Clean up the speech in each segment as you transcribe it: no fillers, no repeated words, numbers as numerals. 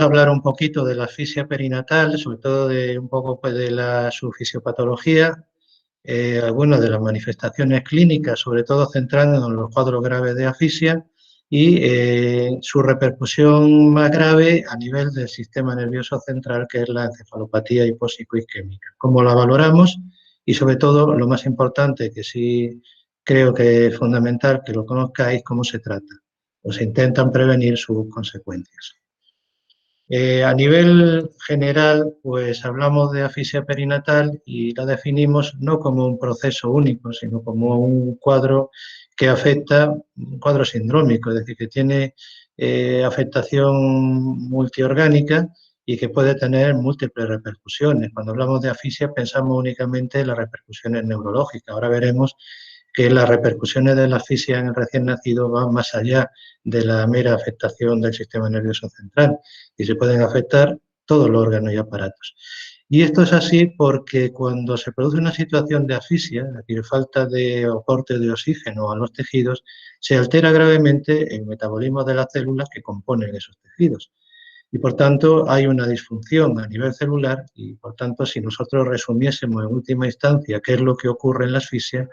hablar un poquito de la asfixia perinatal, sobre todo de un poco pues, de su fisiopatología, bueno, de las manifestaciones clínicas, sobre todo centrándonos en los cuadros graves de asfixia y su repercusión más grave a nivel del sistema nervioso central, que es la encefalopatía hipopsicoisquémica. ¿Cómo la valoramos? Y sobre todo, lo más importante, que sí creo que es fundamental que lo conozcáis, cómo se trata. O se intentan prevenir sus consecuencias. A nivel general, pues hablamos de asfixia perinatal y la definimos no como un proceso único, sino como un cuadro que afecta, un cuadro sindrómico, es decir, que tiene afectación multiorgánica y que puede tener múltiples repercusiones. Cuando hablamos de asfixia pensamos únicamente en las repercusiones neurológicas. Ahora veremos que las repercusiones de la asfixia en el recién nacido van más allá de la mera afectación del sistema nervioso central y se pueden afectar todos los órganos y aparatos. Y esto es así porque cuando se produce una situación de asfixia, es decir, falta de aporte de oxígeno a los tejidos, se altera gravemente el metabolismo de las células que componen esos tejidos. Y por tanto hay una disfunción a nivel celular y por tanto si nosotros resumiésemos en última instancia qué es lo que ocurre en la asfixia,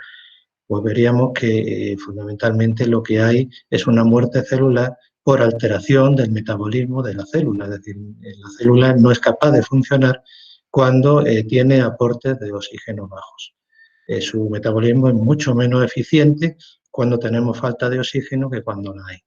pues veríamos que fundamentalmente lo que hay es una muerte celular por alteración del metabolismo de la célula, es decir, la célula no es capaz de funcionar cuando tiene aportes de oxígeno bajos. Su metabolismo es mucho menos eficiente cuando tenemos falta de oxígeno que cuando la hay.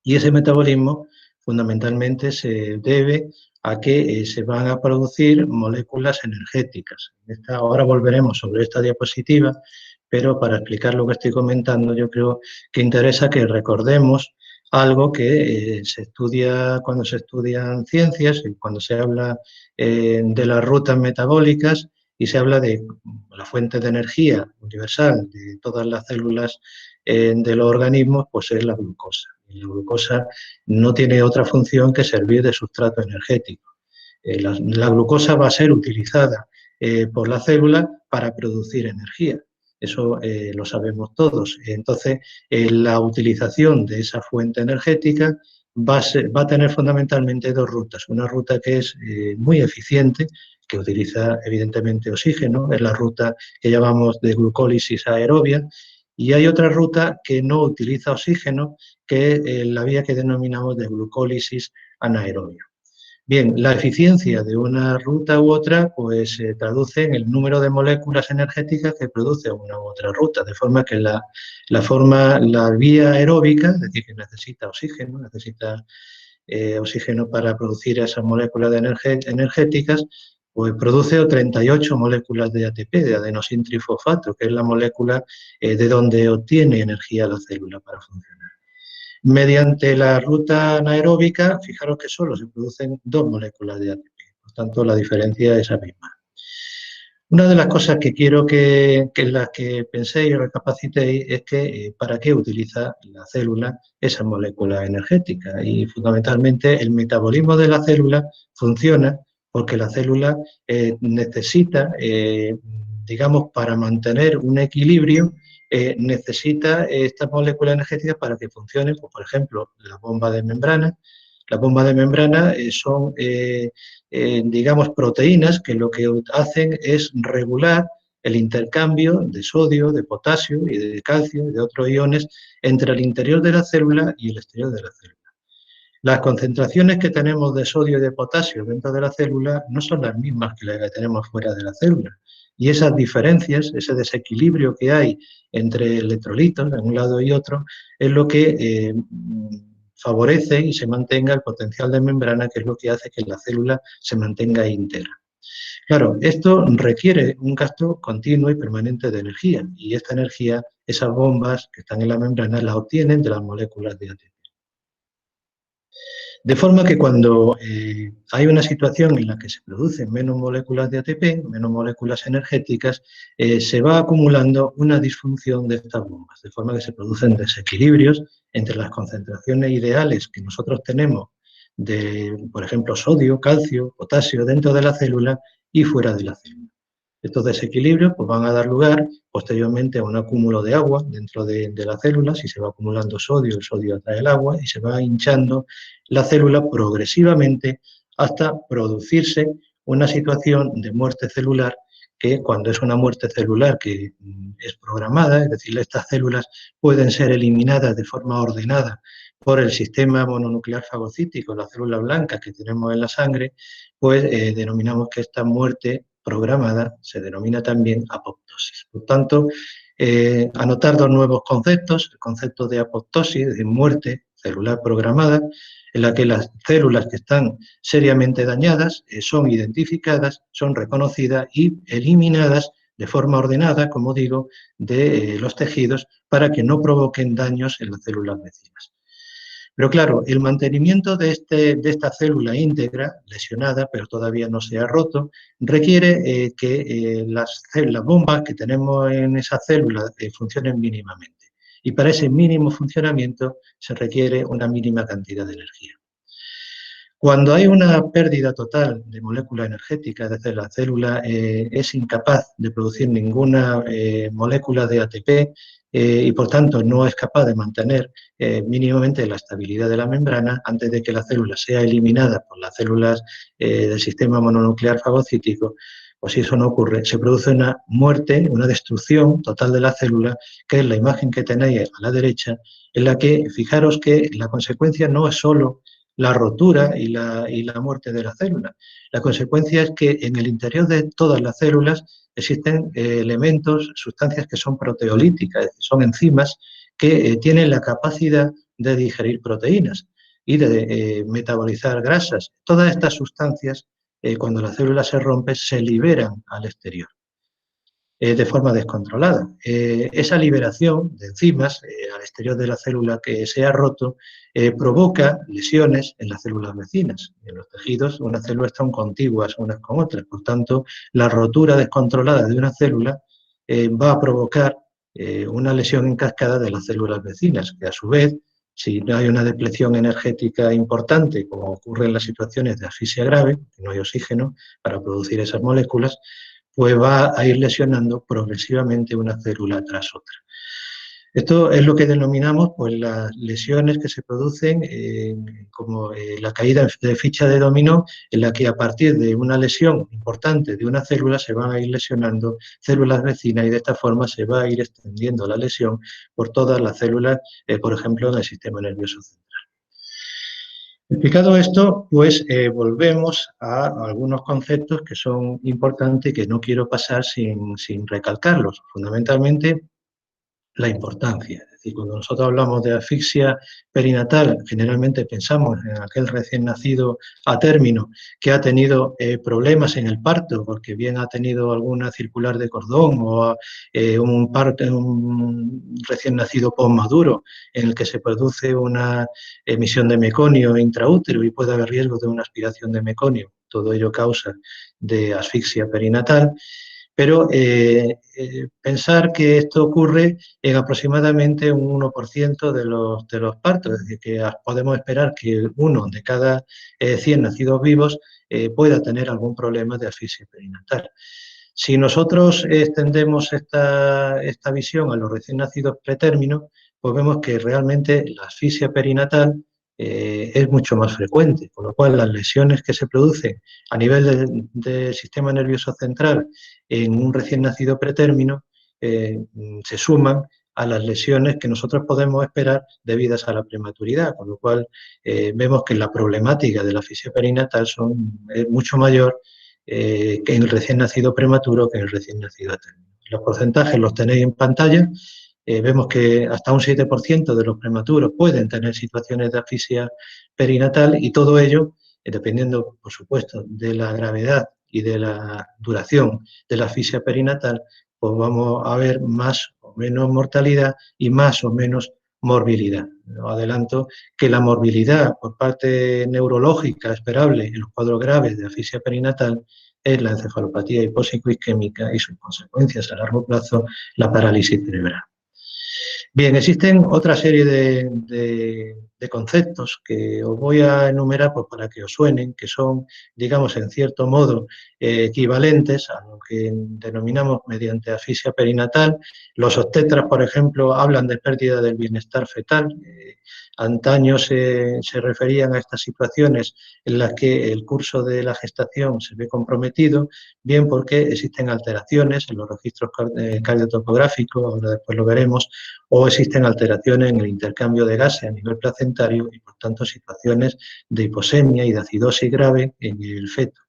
Y ese metabolismo fundamentalmente se debe a que se van a producir moléculas energéticas. Ahora volveremos sobre esta diapositiva, pero para explicar lo que estoy comentando yo creo que interesa que recordemos algo que se estudia cuando se estudian ciencias y cuando se habla de las rutas metabólicas y se habla de la fuente de energía universal de todas las células de los organismos, pues es la glucosa. Y la glucosa no tiene otra función que servir de sustrato energético. La glucosa va a ser utilizada por la célula para producir energía. Eso lo sabemos todos. Entonces, la utilización de esa fuente energética va a tener fundamentalmente dos rutas. Una ruta que es muy eficiente, que utiliza evidentemente oxígeno, es la ruta que llamamos de glucólisis aerobia, y hay otra ruta que no utiliza oxígeno, que es la vía que denominamos de glucólisis anaerobia. Bien, la eficiencia de una ruta u otra pues se traduce en el número de moléculas energéticas que produce una u otra ruta, de forma que la vía aeróbica, es decir, que necesita oxígeno para producir esas moléculas energéticas, pues produce 38 moléculas de ATP, de adenosintrifosfato, que es la molécula de donde obtiene energía la célula para funcionar. Mediante la ruta anaeróbica, fijaros que solo se producen 2 moléculas de ATP, por tanto la diferencia es la misma. Una de las cosas que quiero que en las que penséis y recapacitéis es que para qué utiliza la célula esa molécula energética y fundamentalmente el metabolismo de la célula funciona porque la célula necesita, digamos, para mantener un equilibrio, necesita estas moléculas energéticas para que funcionen, pues, por ejemplo, la bomba de membrana. Las bombas de membrana son, digamos, proteínas que lo que hacen es regular el intercambio de sodio, de potasio y de calcio y de otros iones entre el interior de la célula y el exterior de la célula. Las concentraciones que tenemos de sodio y de potasio dentro de la célula no son las mismas que las que tenemos fuera de la célula. Y esas diferencias, ese desequilibrio que hay entre electrolitos de un lado y otro, es lo que favorece y se mantenga el potencial de membrana, que es lo que hace que la célula se mantenga íntegra. Claro, esto requiere un gasto continuo y permanente de energía, y esta energía, esas bombas que están en la membrana, la obtienen de las moléculas de ATP. De forma que cuando hay una situación en la que se producen menos moléculas de ATP, menos moléculas energéticas, se va acumulando una disfunción de estas bombas, de forma que se producen desequilibrios entre las concentraciones ideales que nosotros tenemos de, por ejemplo, sodio, calcio, potasio dentro de la célula y fuera de la célula. Estos desequilibrios pues, van a dar lugar posteriormente a un acúmulo de agua dentro de las células y se va acumulando sodio, el sodio atrae el agua y se va hinchando la célula progresivamente hasta producirse una situación de muerte celular que cuando es una muerte celular que es programada, es decir, estas células pueden ser eliminadas de forma ordenada por el sistema mononuclear fagocítico, la célula blanca que tenemos en la sangre, pues denominamos que esta muerte programada se denomina también apoptosis. Por tanto, anotar dos nuevos conceptos, el concepto de apoptosis, de muerte celular programada, en la que las células que están seriamente dañadas son identificadas, son reconocidas y eliminadas de forma ordenada, como digo, de los tejidos para que no provoquen daños en las células vecinas. Pero claro, el mantenimiento de esta célula íntegra, lesionada, pero todavía no se ha roto, requiere que las bombas que tenemos en esa célula funcionen mínimamente. Y para ese mínimo funcionamiento se requiere una mínima cantidad de energía. Cuando hay una pérdida total de molécula energética, es decir, la célula es incapaz de producir ninguna molécula de ATP y por tanto no es capaz de mantener mínimamente la estabilidad de la membrana antes de que la célula sea eliminada por las células del sistema mononuclear fagocítico, pues si eso no ocurre, se produce una muerte, una destrucción total de la célula, que es la imagen que tenéis a la derecha, en la que fijaros que la consecuencia no es solo la rotura y la muerte de la célula. La consecuencia es que en el interior de todas las células existen elementos, sustancias que son proteolíticas, son enzimas que tienen la capacidad de digerir proteínas y de metabolizar grasas. Todas estas sustancias, cuando la célula se rompe, se liberan al exterior de forma descontrolada. Esa liberación de enzimas al exterior de la célula que se ha roto provoca lesiones en las células vecinas. En los tejidos, unas células están contiguas unas con otras, por tanto, la rotura descontrolada de una célula va a provocar una lesión en cascada de las células vecinas, que a su vez, si no hay una depleción energética importante, como ocurre en las situaciones de asfixia grave, que no hay oxígeno para producir esas moléculas, pues va a ir lesionando progresivamente una célula tras otra. Esto es lo que denominamos pues, las lesiones que se producen como la caída de ficha de dominó, en la que a partir de una lesión importante de una célula se van a ir lesionando células vecinas y de esta forma se va a ir extendiendo la lesión por todas las células, por ejemplo, en el sistema nervioso central. Explicado esto, pues volvemos a algunos conceptos que son importantes y que no quiero pasar sin recalcarlos. Fundamentalmente, la importancia. Es decir, cuando nosotros hablamos de asfixia perinatal, generalmente pensamos en aquel recién nacido a término que ha tenido problemas en el parto, porque bien ha tenido alguna circular de cordón o un recién nacido posmaduro en el que se produce una emisión de meconio intraútero y puede haber riesgo de una aspiración de meconio. Todo ello causa de asfixia perinatal. Pero pensar que esto ocurre en aproximadamente un 1% de los partos, es decir, que podemos esperar que uno de cada 100 nacidos vivos pueda tener algún problema de asfixia perinatal. Si nosotros extendemos esta visión a los recién nacidos pretérminos, pues vemos que realmente la asfixia perinatal es mucho más frecuente, con lo cual las lesiones que se producen a nivel del sistema nervioso central en un recién nacido pretérmino se suman a las lesiones que nosotros podemos esperar debidas a la prematuridad, con lo cual vemos que la problemática de la asfixia perinatal es mucho mayor que en el recién nacido prematuro que en el recién nacido a término. Los porcentajes los tenéis en pantalla. Vemos que hasta un 7% de los prematuros pueden tener situaciones de asfixia perinatal y todo ello, dependiendo, por supuesto, de la gravedad y de la duración de la asfixia perinatal, pues vamos a ver más o menos mortalidad y más o menos morbilidad. Adelanto que la morbilidad por parte neurológica esperable en los cuadros graves de asfixia perinatal es la encefalopatía hipóxico-isquémica y sus consecuencias a largo plazo, la parálisis cerebral. Bien, existen otra serie de de conceptos que os voy a enumerar pues, para que os suenen, que son, digamos, en cierto modo equivalentes a lo que denominamos mediante asfixia perinatal. Los obstetras, por ejemplo, hablan de pérdida del bienestar fetal. Antaño se referían a estas situaciones en las que el curso de la gestación se ve comprometido, bien porque existen alteraciones en los registros cardiotopográficos, ahora después lo veremos, o existen alteraciones en el intercambio de gases a nivel placentario y, por tanto, situaciones de hiposemia y de acidosis grave en el feto.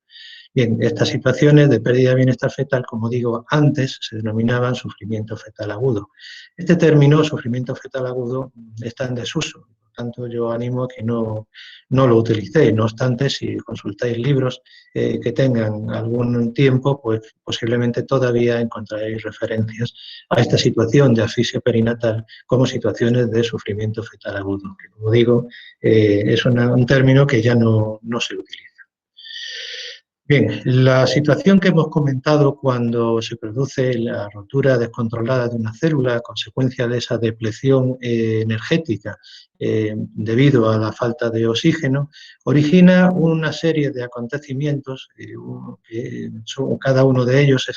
Bien, estas situaciones de pérdida de bienestar fetal, como digo, antes se denominaban sufrimiento fetal agudo. Este término, sufrimiento fetal agudo, está en desuso. Por tanto, yo animo a que no lo utilicéis. No obstante, si consultáis libros que tengan algún tiempo, pues posiblemente todavía encontraréis referencias a esta situación de asfixia perinatal como situaciones de sufrimiento fetal agudo, que, como digo, es un término que ya no se utiliza. Bien, la situación que hemos comentado cuando se produce la rotura descontrolada de una célula a consecuencia de esa depleción energética debido a la falta de oxígeno, origina una serie de acontecimientos, cada uno de ellos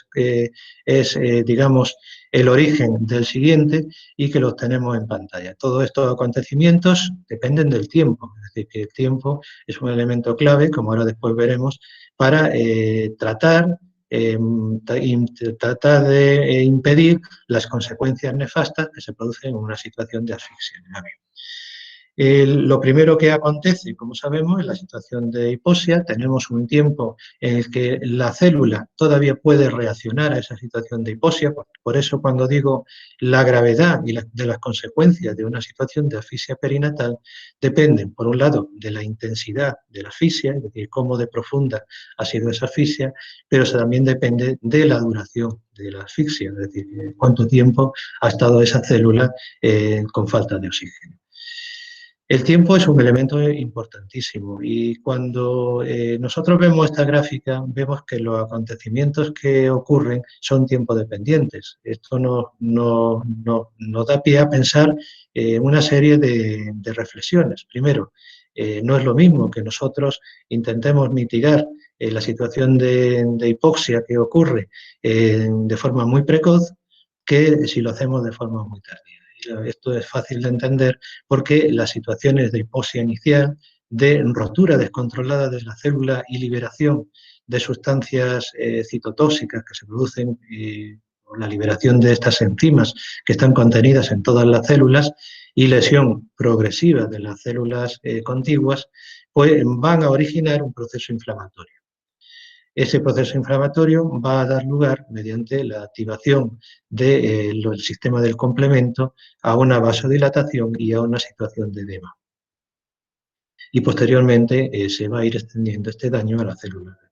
es digamos, el origen del siguiente y que los tenemos en pantalla. Todos estos acontecimientos dependen del tiempo, es decir, que el tiempo es un elemento clave, como ahora después veremos, para tratar de impedir las consecuencias nefastas que se producen en una situación de asfixia grave. Lo primero que acontece, como sabemos, en la situación de hipoxia, tenemos un tiempo en el que la célula todavía puede reaccionar a esa situación de hipoxia. Por eso, cuando digo la gravedad de las consecuencias de una situación de asfixia perinatal, dependen, por un lado, de la intensidad de la asfixia, es decir, cómo de profunda ha sido esa asfixia, pero eso también depende de la duración de la asfixia, es decir, cuánto tiempo ha estado esa célula con falta de oxígeno. El tiempo es un elemento importantísimo y cuando nosotros vemos esta gráfica vemos que los acontecimientos que ocurren son tiempo dependientes. Esto nos da pie a pensar una serie de reflexiones. Primero, no es lo mismo que nosotros intentemos mitigar la situación de hipoxia que ocurre de forma muy precoz que si lo hacemos de forma muy tardía. Esto es fácil de entender porque las situaciones de hipoxia inicial, de rotura descontrolada de la célula y liberación de sustancias citotóxicas que se producen por la liberación de estas enzimas que están contenidas en todas las células y lesión progresiva de las células contiguas, pues van a originar un proceso inflamatorio. Ese proceso inflamatorio va a dar lugar, mediante la activación del sistema del complemento, a una vasodilatación y a una situación de edema. Y posteriormente se va a ir extendiendo este daño a las células vecinas.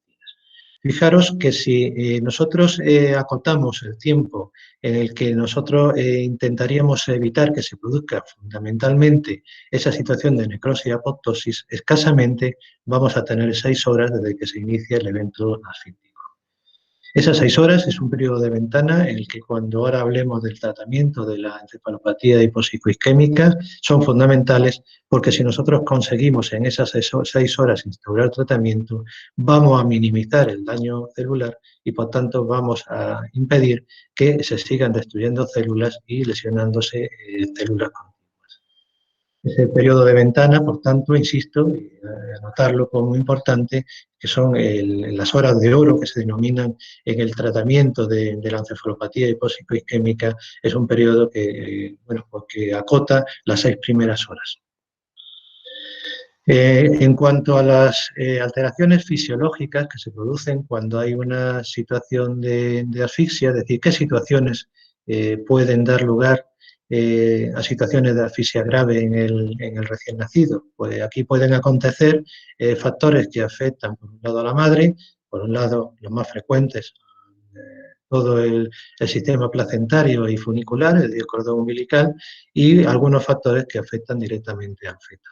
Fijaros que si nosotros acotamos el tiempo en el que nosotros intentaríamos evitar que se produzca fundamentalmente esa situación de necrosis y apoptosis, escasamente vamos a tener 6 horas desde que se inicia el evento asfíctico. Esas 6 horas es un periodo de ventana en el que cuando ahora hablemos del tratamiento de la encefalopatía hiposicosquémica son fundamentales porque si nosotros conseguimos en esas 6 horas instaurar tratamiento, vamos a minimizar el daño celular y por tanto vamos a impedir que se sigan destruyendo células y lesionándose células contiguas. Ese periodo de ventana, por tanto, insisto, anotarlo como importante, que son las horas de oro que se denominan en el tratamiento de la encefalopatía hiposicosquémica, es un periodo que, que acota las 6 primeras horas. En cuanto a las alteraciones fisiológicas que se producen cuando hay una situación de asfixia, es decir, qué situaciones pueden dar lugar a situaciones de asfixia grave en el recién nacido. Pues aquí pueden acontecer factores que afectan, por un lado, a la madre, por un lado, los más frecuentes, todo el sistema placentario y funicular, es decir, el cordón umbilical, y algunos factores que afectan directamente al feto.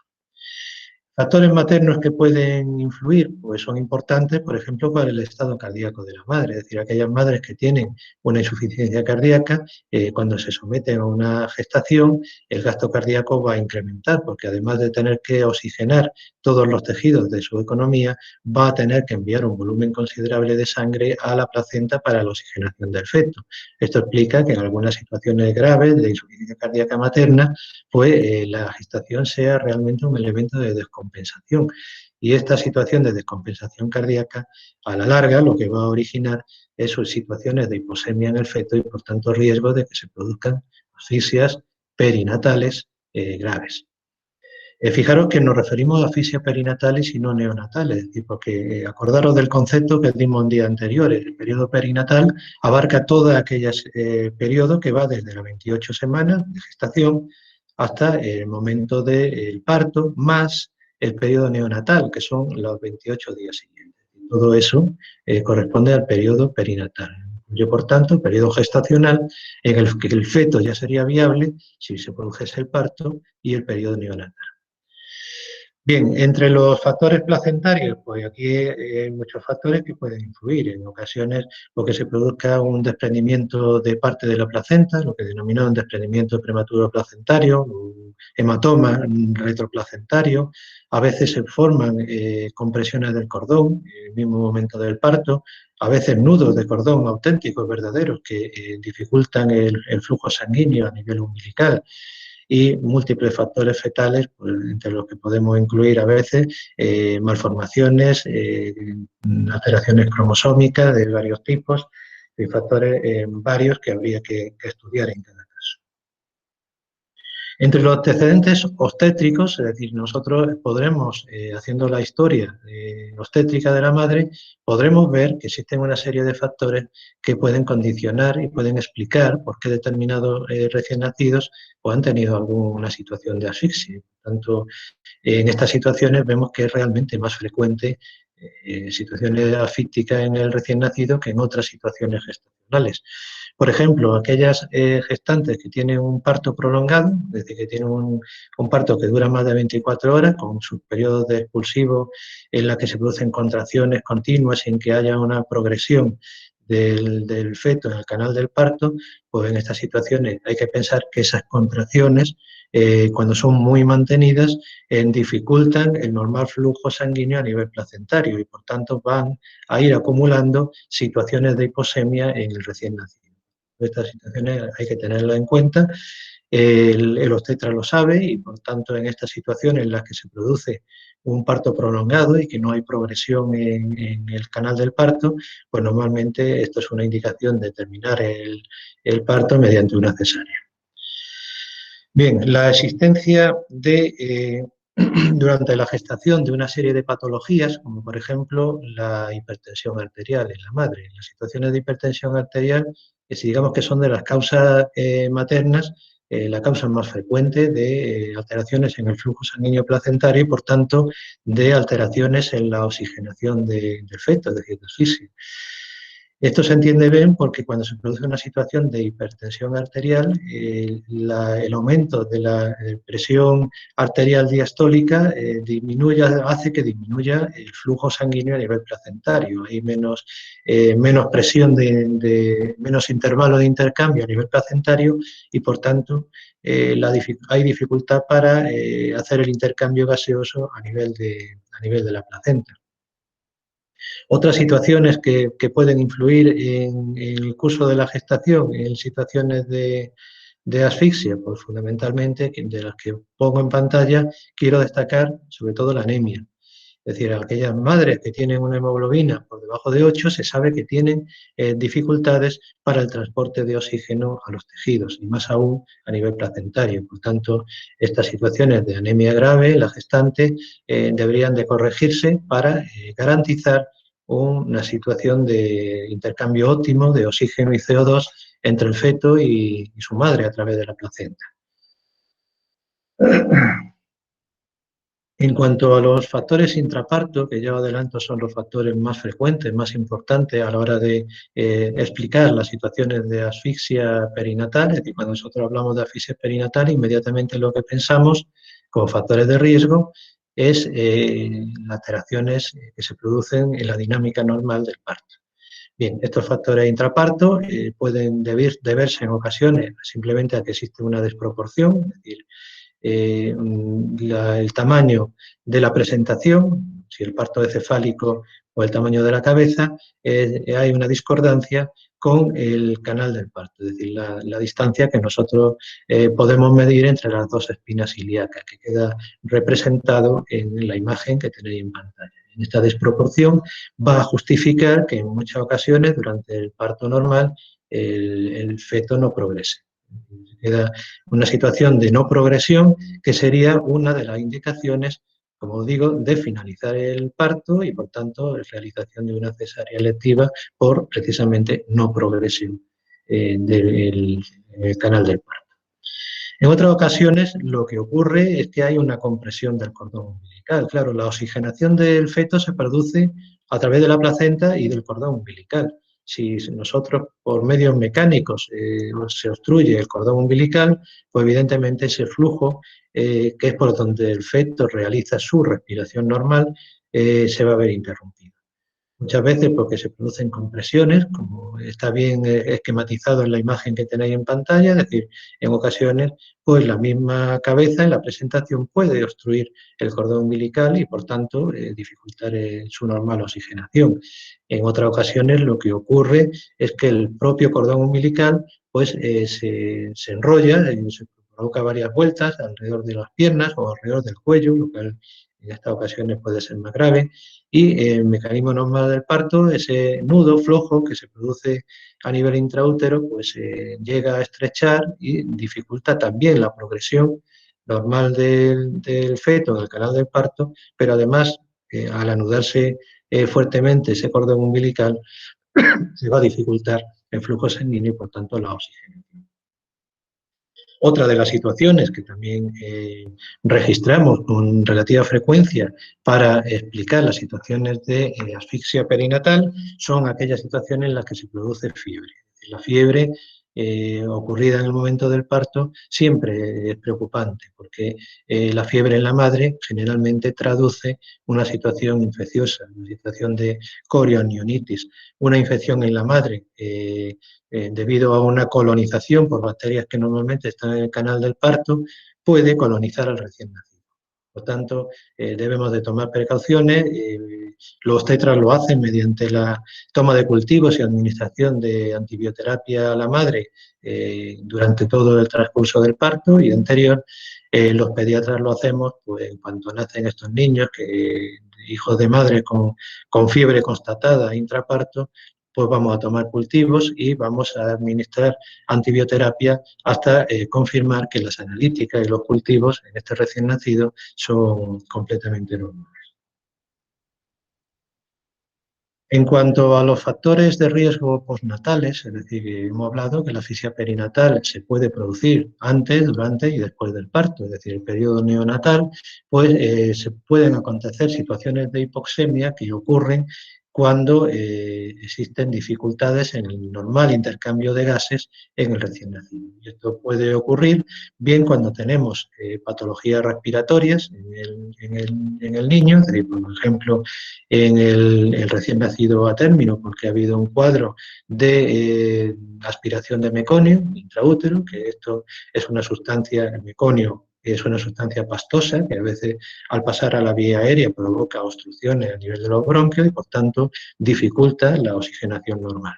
Factores maternos que pueden influir, pues son importantes, por ejemplo, para el estado cardíaco de la madre, es decir, aquellas madres que tienen una insuficiencia cardíaca, cuando se someten a una gestación, el gasto cardíaco va a incrementar, porque además de tener que oxigenar todos los tejidos de su economía, va a tener que enviar un volumen considerable de sangre a la placenta para la oxigenación del feto. Esto explica que en algunas situaciones graves de insuficiencia cardíaca materna, pues la gestación sea realmente un elemento de descompensación. Y esta situación de descompensación cardíaca, a la larga, lo que va a originar es situaciones de hiposemia en el feto y, por tanto, riesgo de que se produzcan asfixias perinatales graves. Fijaros que nos referimos a asfixia perinatales y no neonatales, es decir, porque acordaros del concepto que dimos en días anteriores. El periodo perinatal abarca todo aquel periodo que va desde las 28 semanas de gestación hasta el momento del parto, más el periodo neonatal, que son los 28 días siguientes. Todo eso corresponde al periodo perinatal. Yo, por tanto, el periodo gestacional en el que el feto ya sería viable si se produjese el parto, y el periodo neonatal. Bien, entre los factores placentarios, pues aquí hay muchos factores que pueden influir. En ocasiones, lo que se produzca un desprendimiento de parte de la placenta, lo que denominamos un desprendimiento prematuro placentario, un hematoma retroplacentario. A veces se forman compresiones del cordón en el mismo momento del parto, a veces nudos de cordón auténticos, verdaderos, que dificultan el flujo sanguíneo a nivel umbilical, y múltiples factores fetales, pues, entre los que podemos incluir a veces malformaciones, alteraciones cromosómicas de varios tipos y factores varios que habría que estudiar en cada caso. Entre los antecedentes obstétricos, es decir, nosotros podremos, haciendo la historia obstétrica de la madre, podremos ver que existen una serie de factores que pueden condicionar y pueden explicar por qué determinados recién nacidos pues, han tenido alguna situación de asfixia. Por tanto, en estas situaciones vemos que es realmente más frecuente situaciones asfícticas en el recién nacido que en otras situaciones gestacionales. Por ejemplo, aquellas gestantes que tienen un parto prolongado, es decir, que tienen un parto que dura más de 24 horas, con sus periodos de expulsivo en la que se producen contracciones continuas sin que haya una progresión del feto en el canal del parto, pues en estas situaciones hay que pensar que esas contracciones, cuando son muy mantenidas, dificultan el normal flujo sanguíneo a nivel placentario y, por tanto, van a ir acumulando situaciones de hiposemia en el recién nacido. Estas situaciones hay que tenerlas en cuenta. El obstetra lo sabe y, por tanto, en estas situaciones en las que se produce un parto prolongado y que no hay progresión en el canal del parto, pues normalmente esto es una indicación de terminar el parto mediante una cesárea. Bien, la existencia de, durante la gestación, de una serie de patologías, como por ejemplo la hipertensión arterial en la madre. Las situaciones de hipertensión arterial, si digamos que son de las causas maternas, la causa más frecuente de alteraciones en el flujo sanguíneo placentario y, por tanto, de alteraciones en la oxigenación del feto, es decir, de asfixia. Esto se entiende bien porque cuando se produce una situación de hipertensión arterial, el aumento de la presión arterial diastólica hace que disminuya el flujo sanguíneo a nivel placentario. Hay menos presión, menos intervalo de intercambio a nivel placentario y, por tanto, hay dificultad para hacer el intercambio gaseoso a nivel de la placenta. Otras situaciones que pueden influir en el curso de la gestación, en situaciones de asfixia, pues fundamentalmente, de las que pongo en pantalla, quiero destacar sobre todo la anemia. Es decir, aquellas madres que tienen una hemoglobina por debajo de 8, se sabe que tienen dificultades para el transporte de oxígeno a los tejidos, y más aún a nivel placentario. Por tanto, estas situaciones de anemia grave en la gestante deberían de corregirse para garantizar una situación de intercambio óptimo de oxígeno y CO2 entre el feto y su madre a través de la placenta. En cuanto a los factores intraparto, que ya adelanto son los factores más frecuentes, más importantes a la hora de explicar las situaciones de asfixia perinatal, es decir, cuando nosotros hablamos de asfixia perinatal, inmediatamente lo que pensamos como factores de riesgo es las alteraciones que se producen en la dinámica normal del parto. Bien, estos factores intraparto pueden deberse en ocasiones simplemente a que existe una desproporción, es decir, el tamaño de la presentación, si el parto es cefálico o el tamaño de la cabeza, hay una discordancia con el canal del parto, es decir, la distancia que nosotros podemos medir entre las dos espinas ilíacas, que queda representado en la imagen que tenéis en pantalla. En esta desproporción va a justificar que en muchas ocasiones durante el parto normal el feto no progrese. Queda una situación de no progresión que sería una de las indicaciones, como digo, de finalizar el parto y, por tanto, realización de una cesárea electiva por precisamente no progresión del canal del parto. En otras ocasiones lo que ocurre es que hay una compresión del cordón umbilical. Claro, la oxigenación del feto se produce a través de la placenta y del cordón umbilical. Si nosotros por medios mecánicos se obstruye el cordón umbilical, pues evidentemente ese flujo, que es por donde el feto realiza su respiración normal, se va a ver interrumpido. Muchas veces porque se producen compresiones, como está bien esquematizado en la imagen que tenéis en pantalla, es decir, en ocasiones pues la misma cabeza en la presentación puede obstruir el cordón umbilical y por tanto dificultar su normal oxigenación. En otras ocasiones lo que ocurre es que el propio cordón umbilical pues se enrolla, se provoca varias vueltas alrededor de las piernas o alrededor del cuello, lo cual en estas ocasiones puede ser más grave, y el mecanismo normal del parto, ese nudo flojo que se produce a nivel intraútero, pues llega a estrechar y dificulta también la progresión normal del feto en el canal del parto, pero además, al anudarse fuertemente ese cordón umbilical, se va a dificultar el flujo sanguíneo y por tanto la oxigenación. Otra de las situaciones que también registramos con relativa frecuencia para explicar las situaciones de asfixia perinatal son aquellas situaciones en las que se produce fiebre. La fiebre ocurrida en el momento del parto siempre es preocupante porque la fiebre en la madre generalmente traduce una situación infecciosa, una situación de corionionitis, una infección en la madre debido a una colonización por bacterias que normalmente están en el canal del parto, puede colonizar al recién nacido. Por tanto, debemos de tomar precauciones. Los tetras lo hacen mediante la toma de cultivos y administración de antibioterapia a la madre durante todo el transcurso del parto y anterior. Los pediatras lo hacemos pues, en cuanto nacen estos niños, hijos de madres con fiebre constatada intraparto, pues vamos a tomar cultivos y vamos a administrar antibioterapia hasta confirmar que las analíticas y los cultivos en este recién nacido son completamente normales. En cuanto a los factores de riesgo postnatales, es decir, hemos hablado que la asfixia perinatal se puede producir antes, durante y después del parto, es decir, el periodo neonatal, pues se pueden acontecer situaciones de hipoxemia que ocurren cuando existen dificultades en el normal intercambio de gases en el recién nacido. Y esto puede ocurrir bien cuando tenemos patologías respiratorias en el niño, es decir, por ejemplo, en el recién nacido a término, porque ha habido un cuadro de aspiración de meconio intraútero, que esto es una sustancia, el meconio es una sustancia pastosa que a veces al pasar a la vía aérea provoca obstrucciones a nivel de los bronquios y por tanto dificulta la oxigenación normal.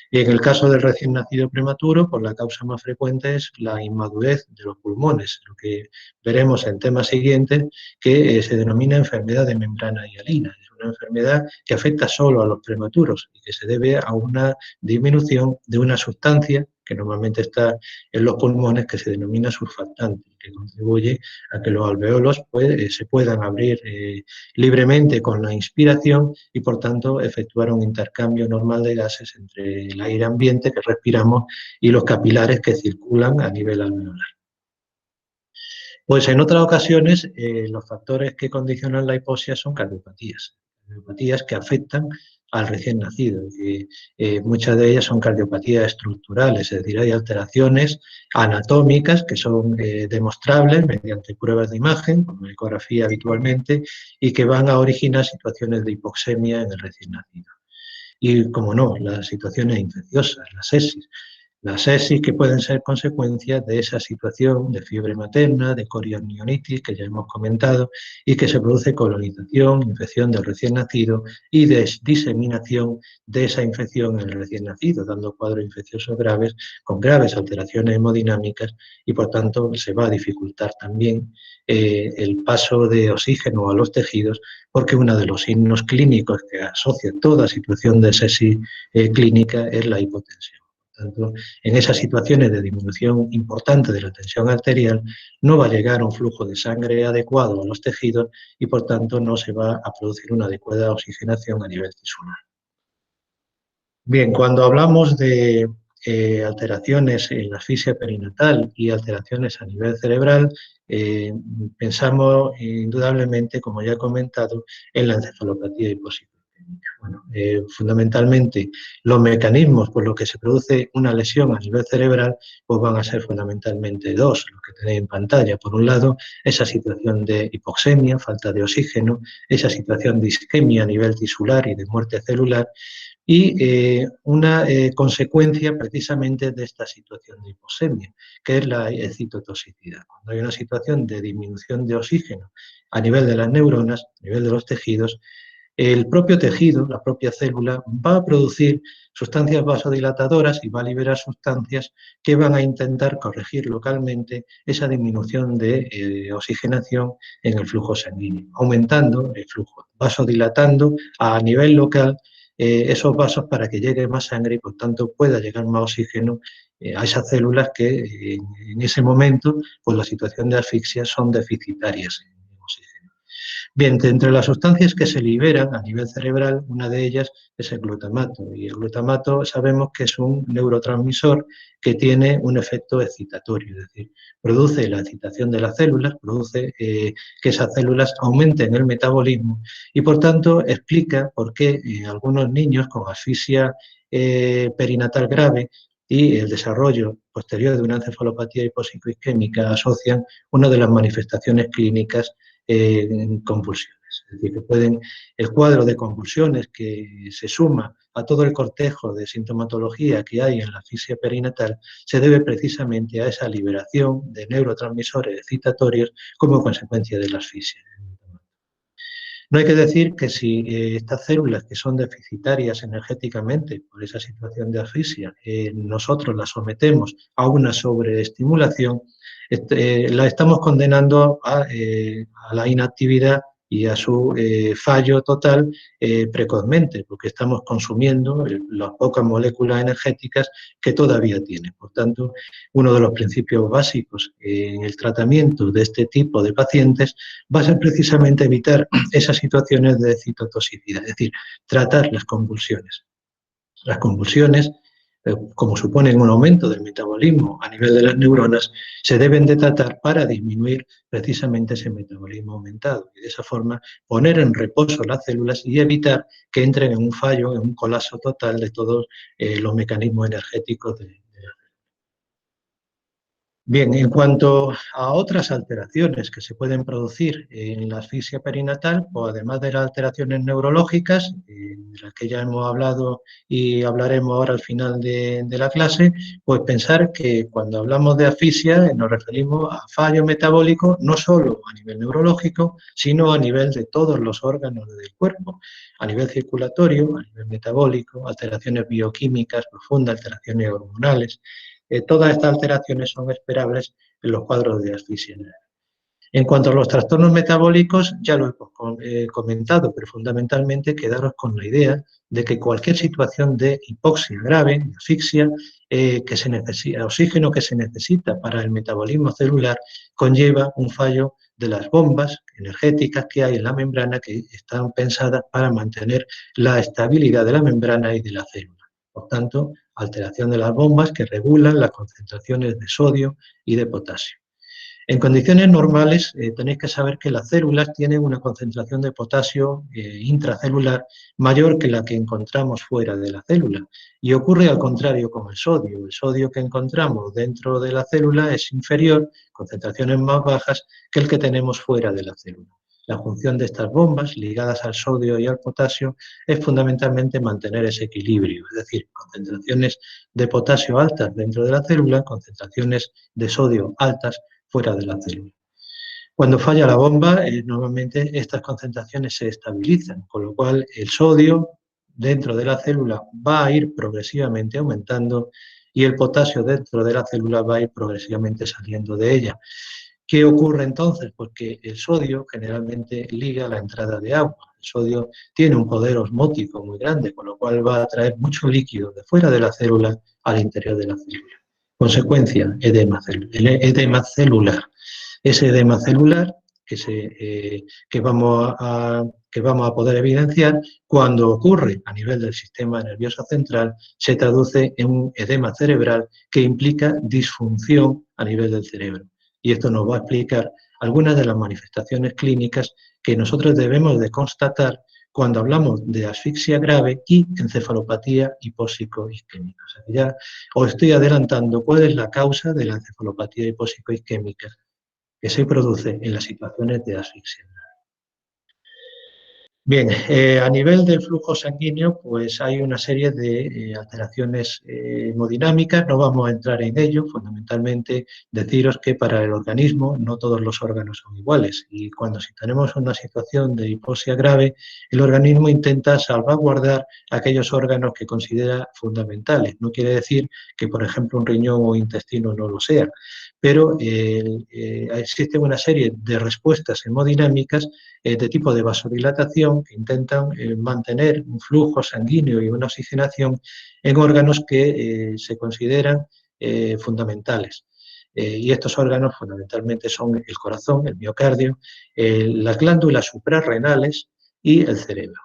Y en el caso del recién nacido prematuro, pues la causa más frecuente es la inmadurez de los pulmones, lo que veremos en temas siguientes, que se denomina enfermedad de membrana hialina. Es una enfermedad que afecta solo a los prematuros y que se debe a una disminución de una sustancia que normalmente está en los pulmones, que se denomina surfactante, que contribuye a que los alveolos pues, se puedan abrir libremente con la inspiración y, por tanto, efectuar un intercambio normal de gases entre el aire ambiente que respiramos y los capilares que circulan a nivel alveolar. Pues en otras ocasiones los factores que condicionan la hipoxia son cardiopatías que afectan al recién nacido. Muchas de ellas son cardiopatías estructurales, es decir, hay alteraciones anatómicas que son demostrables mediante pruebas de imagen, como la ecografía habitualmente, y que van a originar situaciones de hipoxemia en el recién nacido. Y, como no, las situaciones infecciosas, la sepsis. Las sepsis que pueden ser consecuencia de esa situación de fiebre materna, de coriamnionitis, que ya hemos comentado, y que se produce colonización, infección del recién nacido y diseminación de esa infección en el recién nacido, dando cuadros infecciosos graves con graves alteraciones hemodinámicas y, por tanto, se va a dificultar también el paso de oxígeno a los tejidos, porque uno de los signos clínicos que asocia toda situación de sepsis clínica es la hipotensión. Tanto, en esas situaciones de disminución importante de la tensión arterial, no va a llegar un flujo de sangre adecuado a los tejidos y, por tanto, no se va a producir una adecuada oxigenación a nivel tisular. Bien, cuando hablamos de alteraciones en la asfixia perinatal y alteraciones a nivel cerebral, pensamos indudablemente, como ya he comentado, en la encefalopatía hipociclínica. Bueno, fundamentalmente los mecanismos por los que se produce una lesión a nivel cerebral pues van a ser fundamentalmente dos, los que tenéis en pantalla. Por un lado, esa situación de hipoxemia, falta de oxígeno, esa situación de isquemia a nivel tisular y de muerte celular, y una consecuencia precisamente de esta situación de hipoxemia, que es la excitotoxicidad. Cuando hay una situación de disminución de oxígeno a nivel de las neuronas, a nivel de los tejidos, el propio tejido, la propia célula, va a producir sustancias vasodilatadoras y va a liberar sustancias que van a intentar corregir localmente esa disminución de oxigenación en el flujo sanguíneo, aumentando el flujo, vasodilatando a nivel local esos vasos para que llegue más sangre y, por tanto, pueda llegar más oxígeno a esas células que en ese momento, por la situación de asfixia, son deficitarias en oxígeno. Bien, entre las sustancias que se liberan a nivel cerebral, una de ellas es el glutamato. Y el glutamato sabemos que es un neurotransmisor que tiene un efecto excitatorio, es decir, produce la excitación de las células, produce que esas células aumenten el metabolismo y, por tanto, explica por qué algunos niños con asfixia perinatal grave y el desarrollo posterior de una encefalopatía hipocicloisquémica asocian una de las manifestaciones clínicas convulsiones. Es decir, que pueden, el cuadro de convulsiones que se suma a todo el cortejo de sintomatología que hay en la asfixia perinatal se debe precisamente a esa liberación de neurotransmisores excitatorios como consecuencia de la asfixia. No hay que decir que si estas células que son deficitarias energéticamente por esa situación de asfixia, nosotros las sometemos a una sobreestimulación, la estamos condenando a la inactividad y a su fallo total precozmente, porque estamos consumiendo las pocas moléculas energéticas que todavía tiene. Por tanto, uno de los principios básicos en el tratamiento de este tipo de pacientes va a ser precisamente evitar esas situaciones de citotoxicidad, es decir, tratar las convulsiones. Las convulsiones, como suponen un aumento del metabolismo a nivel de las neuronas, se deben de tratar para disminuir precisamente ese metabolismo aumentado y de esa forma poner en reposo las células y evitar que entren en un fallo, en un colapso total de todos los mecanismos energéticos de la. Bien, en cuanto a otras alteraciones que se pueden producir en la asfixia perinatal, pues además de las alteraciones neurológicas, de las que ya hemos hablado y hablaremos ahora al final de la clase, pues pensar que cuando hablamos de asfixia nos referimos a fallo metabólico no solo a nivel neurológico, sino a nivel de todos los órganos del cuerpo, a nivel circulatorio, a nivel metabólico, alteraciones bioquímicas profundas, alteraciones hormonales. Todas estas alteraciones son esperables en los cuadros de asfixia. En cuanto a los trastornos metabólicos, ya lo hemos comentado, pero fundamentalmente quedaros con la idea de que cualquier situación de hipoxia grave, de asfixia, que se necesita, oxígeno que se necesita para el metabolismo celular, conlleva un fallo de las bombas energéticas que hay en la membrana que están pensadas para mantener la estabilidad de la membrana y de la célula. Por tanto, alteración de las bombas que regulan las concentraciones de sodio y de potasio. En condiciones normales tenéis que saber que las células tienen una concentración de potasio intracelular mayor que la que encontramos fuera de la célula. Y ocurre al contrario con el sodio. El sodio que encontramos dentro de la célula es inferior, concentraciones más bajas, que el que tenemos fuera de la célula. La función de estas bombas ligadas al sodio y al potasio es fundamentalmente mantener ese equilibrio, es decir, concentraciones de potasio altas dentro de la célula, concentraciones de sodio altas fuera de la célula. Cuando falla la bomba, normalmente estas concentraciones se estabilizan, con lo cual el sodio dentro de la célula va a ir progresivamente aumentando y el potasio dentro de la célula va a ir progresivamente saliendo de ella. ¿Qué ocurre entonces? Pues que el sodio generalmente liga la entrada de agua. El sodio tiene un poder osmótico muy grande, con lo cual va a traer mucho líquido de fuera de la célula al interior de la célula. Consecuencia, edema celular. Ese edema celular que vamos a poder evidenciar cuando ocurre a nivel del sistema nervioso central, se traduce en un edema cerebral que implica disfunción a nivel del cerebro. Y esto nos va a explicar algunas de las manifestaciones clínicas que nosotros debemos de constatar cuando hablamos de asfixia grave y encefalopatía hipóxico-isquémica. O sea, ya os estoy adelantando cuál es la causa de la encefalopatía hipóxico-isquémica que se produce en las situaciones de asfixia. Bien, a nivel del flujo sanguíneo, pues hay una serie de alteraciones hemodinámicas, no vamos a entrar en ello, fundamentalmente deciros que para el organismo no todos los órganos son iguales y cuando si tenemos una situación de hipoxia grave, el organismo intenta salvaguardar aquellos órganos que considera fundamentales. No quiere decir que, por ejemplo, un riñón o intestino no lo sea, pero existe una serie de respuestas hemodinámicas de tipo de vasodilatación que intentan mantener un flujo sanguíneo y una oxigenación en órganos que se consideran fundamentales. Y estos órganos fundamentalmente son el corazón, el miocardio, las glándulas suprarrenales y el cerebro.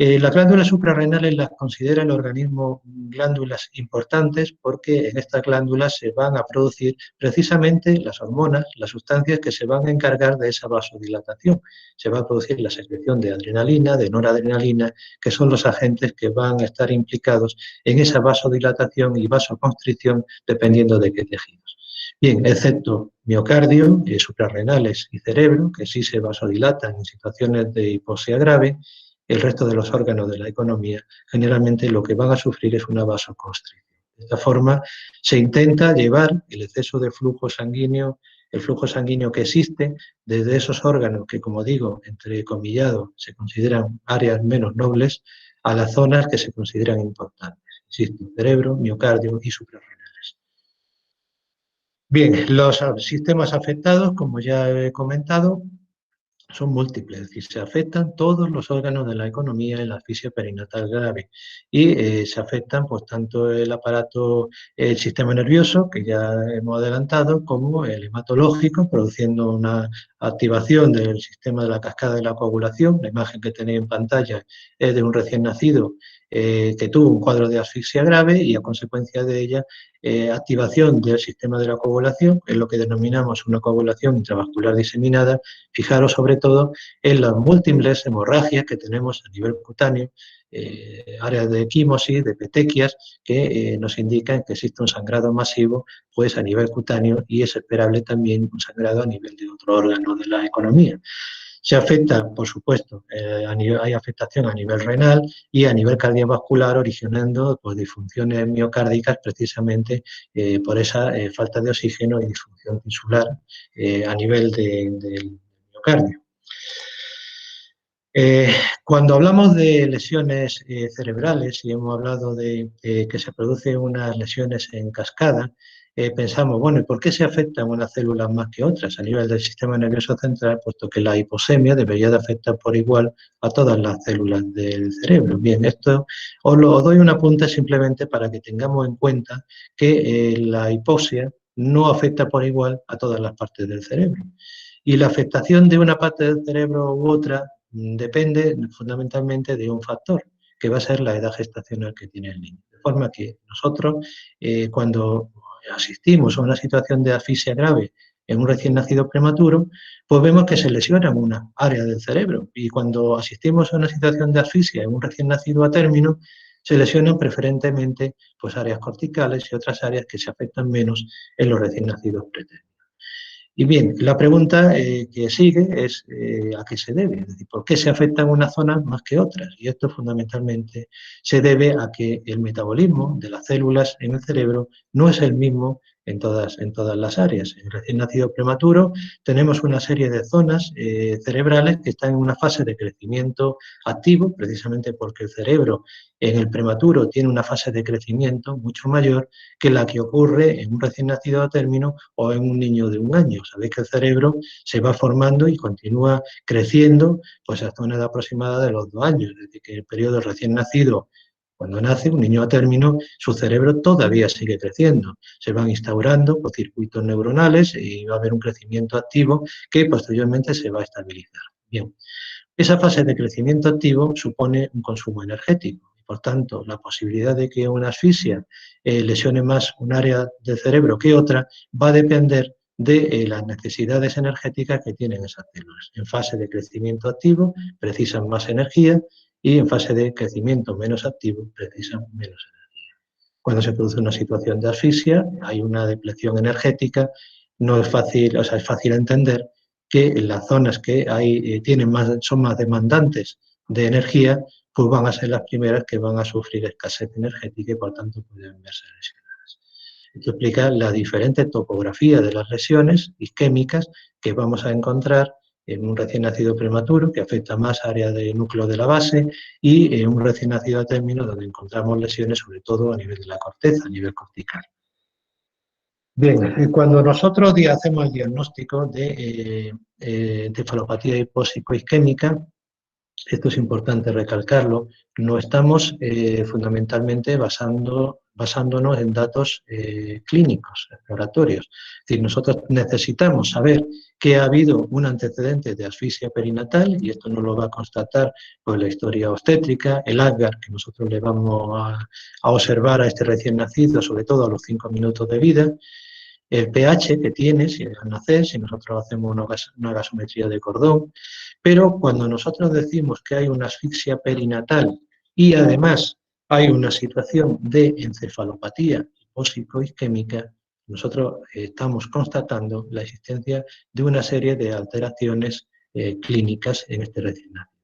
Las glándulas suprarrenales las considera el organismo glándulas importantes porque en estas glándulas se van a producir precisamente las hormonas, las sustancias que se van a encargar de esa vasodilatación. Se va a producir la secreción de adrenalina, de noradrenalina, que son los agentes que van a estar implicados en esa vasodilatación y vasoconstricción dependiendo de qué tejidos. Bien, excepto miocardio, suprarrenales y cerebro, que sí se vasodilatan en situaciones de hipoxia grave, el resto de los órganos de la economía generalmente lo que van a sufrir es una vasoconstricción. De esta forma se intenta llevar el exceso de flujo sanguíneo, el flujo sanguíneo que existe desde esos órganos que, como digo, entre comillado, se consideran áreas menos nobles, a las zonas que se consideran importantes. Insisto, cerebro, miocardio y suprarrenales. Bien, los sistemas afectados, como ya he comentado, son múltiples, es decir, se afectan todos los órganos de la economía en la asfixia perinatal grave y se afectan pues tanto el aparato, el sistema nervioso, que ya hemos adelantado, como el hematológico, produciendo una activación del sistema de la cascada de la coagulación. La imagen que tenéis en pantalla es de un recién nacido que tuvo un cuadro de asfixia grave y a consecuencia de ella activación del sistema de la coagulación, es lo que denominamos una coagulación intravascular diseminada. Fijaros sobre todo en las múltiples hemorragias que tenemos a nivel cutáneo, áreas de equimosis, de petequias, que nos indican que existe un sangrado masivo pues, a nivel cutáneo y es esperable también un sangrado a nivel de otro órgano de la economía. Se afecta, por supuesto, hay afectación a nivel renal y a nivel cardiovascular, originando pues, disfunciones miocárdicas precisamente por esa falta de oxígeno y disfunción tisular a nivel del miocardio. Cuando hablamos de lesiones cerebrales y hemos hablado de que se producen unas lesiones en cascada, pensamos, bueno, ¿y por qué se afectan unas células más que otras a nivel del sistema nervioso central? Puesto que la hiposemia debería de afectar por igual a todas las células del cerebro. Bien, esto os doy una punta simplemente para que tengamos en cuenta que la hipoxia no afecta por igual a todas las partes del cerebro. Y la afectación de una parte del cerebro u otra depende fundamentalmente de un factor, que va a ser la edad gestacional que tiene el niño. De forma que nosotros, cuando asistimos a una situación de asfixia grave en un recién nacido prematuro, pues vemos que se lesionan una área del cerebro y cuando asistimos a una situación de asfixia en un recién nacido a término, se lesionan preferentemente pues, áreas corticales y otras áreas que se afectan menos en los recién nacidos pretéritos. Y bien, la pregunta que sigue es ¿a qué se debe? Es decir, ¿por qué se afectan unas zonas más que otras? Y esto fundamentalmente se debe a que el metabolismo de las células en el cerebro no es el mismo en todas las áreas. En el recién nacido prematuro tenemos una serie de zonas cerebrales que están en una fase de crecimiento activo, precisamente porque el cerebro en el prematuro tiene una fase de crecimiento mucho mayor que la que ocurre en un recién nacido a término o en un niño de 1 año. Sabéis que el cerebro se va formando y continúa creciendo pues hasta una edad aproximada de los 2 años, desde que el periodo recién nacido, cuando nace un niño a término, su cerebro todavía sigue creciendo. Se van instaurando pues, circuitos neuronales y va a haber un crecimiento activo que posteriormente se va a estabilizar. Bien, esa fase de crecimiento activo supone un consumo energético y, por tanto, la posibilidad de que una asfixia lesione más un área del cerebro que otra va a depender de las necesidades energéticas que tienen esas células. En fase de crecimiento activo precisan más energía y en fase de crecimiento menos activo precisan menos energía. Cuando se produce una situación de asfixia, hay una depleción energética, no es fácil, o sea, es fácil entender que en las zonas que hay, son más demandantes de energía, pues van a ser las primeras que van a sufrir escasez energética y por tanto pueden verse lesionadas. Esto explica la diferente topografía de las lesiones isquémicas que vamos a encontrar en un recién nacido prematuro, que afecta más área del núcleo de la base, y en un recién nacido a término, donde encontramos lesiones sobre todo a nivel de la corteza, a nivel cortical. Bien, cuando nosotros hacemos el diagnóstico de encefalopatía hipóxico-isquémica, esto es importante recalcarlo, no estamos fundamentalmente basándonos en datos clínicos, exploratorios. Es decir, nosotros necesitamos saber que ha habido un antecedente de asfixia perinatal, y esto nos lo va a constatar pues, la historia obstétrica, el Apgar, que nosotros le vamos a observar a este recién nacido, sobre todo a los 5 minutos de vida, el pH que tiene, si al nacer, si nosotros hacemos una gasometría de cordón, pero cuando nosotros decimos que hay una asfixia perinatal y además hay una situación de encefalopatía hipóxico-isquémica, nosotros estamos constatando la existencia de una serie de alteraciones clínicas en este recién nacido.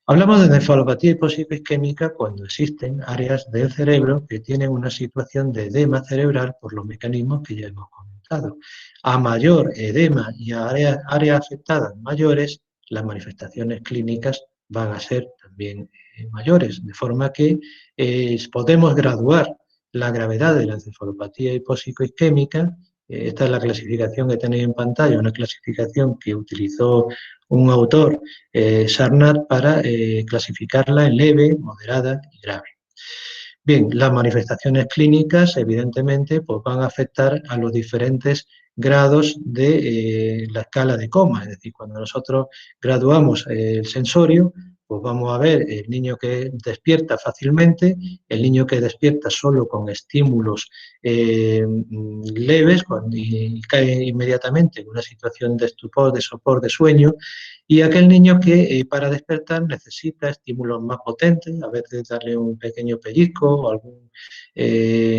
Hablamos de encefalopatía hipóxico-isquémica cuando existen áreas del cerebro que tienen una situación de edema cerebral por los mecanismos que ya hemos comentado. A mayor edema y a áreas afectadas mayores, las manifestaciones clínicas van a ser también mayores, de forma que podemos graduar la gravedad de la encefalopatía hipóxico-isquémica. Esta es la clasificación que tenéis en pantalla, una clasificación que utilizó un autor, Sarnat, para clasificarla en leve, moderada y grave. Bien, las manifestaciones clínicas, evidentemente, pues van a afectar a los diferentes grados de la escala de coma. Es decir, cuando nosotros graduamos el sensorio, pues vamos a ver el niño que despierta fácilmente, el niño que despierta solo con estímulos leves y cae inmediatamente en una situación de estupor, de sopor, de sueño, y aquel niño que para despertar necesita estímulos más potentes, a veces darle un pequeño pellizco o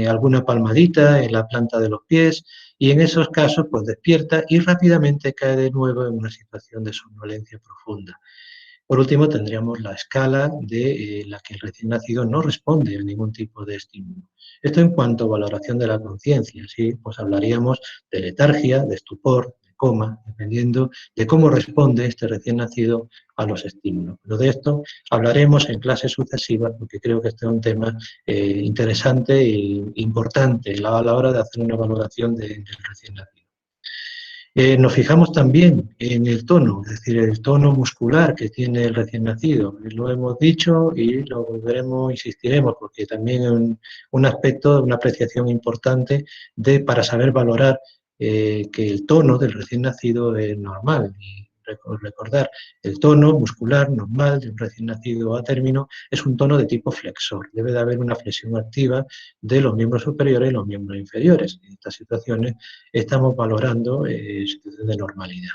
alguna palmadita en la planta de los pies, y en esos casos pues despierta y rápidamente cae de nuevo en una situación de somnolencia profunda. Por último, tendríamos la escala de la que el recién nacido no responde a ningún tipo de estímulo. Esto en cuanto a valoración de la conciencia, ¿sí? Pues hablaríamos de letargia, de estupor, de coma, dependiendo de cómo responde este recién nacido a los estímulos. Pero de esto hablaremos en clases sucesivas porque creo que este es un tema interesante e importante a la hora de hacer una valoración del recién nacido. Nos fijamos también en el tono, es decir, el tono muscular que tiene el recién nacido. Lo hemos dicho y lo volveremos, insistiremos, porque también es un aspecto, una apreciación importante para saber valorar que el tono del recién nacido es normal. Y recordar, el tono muscular normal de un recién nacido a término es un tono de tipo flexor. Debe de haber una flexión activa de los miembros superiores y los miembros inferiores. En estas situaciones estamos valorando situaciones de normalidad.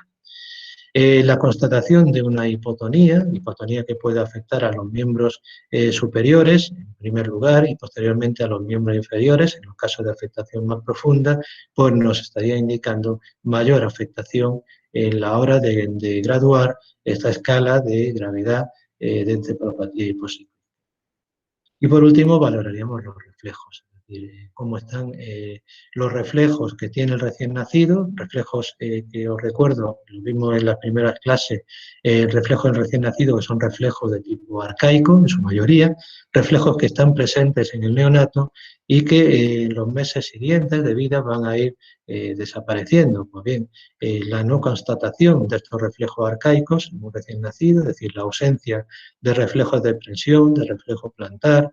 La constatación de una hipotonía que puede afectar a los miembros superiores, en primer lugar, y posteriormente a los miembros inferiores, en los casos de afectación más profunda, pues nos estaría indicando mayor afectación en la hora de graduar esta escala de gravedad de encefalopatía hiposíquica. Y por último, valoraríamos los reflejos, es decir, cómo están los reflejos que tiene el recién nacido, reflejos que os recuerdo, lo vimos en las primeras clases, reflejos del recién nacido que son reflejos de tipo arcaico, en su mayoría, reflejos que están presentes en el neonato y que en los meses siguientes de vida van a ir desapareciendo. Pues bien, la no constatación de estos reflejos arcaicos en un recién nacido, es decir, la ausencia de reflejos de presión, de reflejo plantar,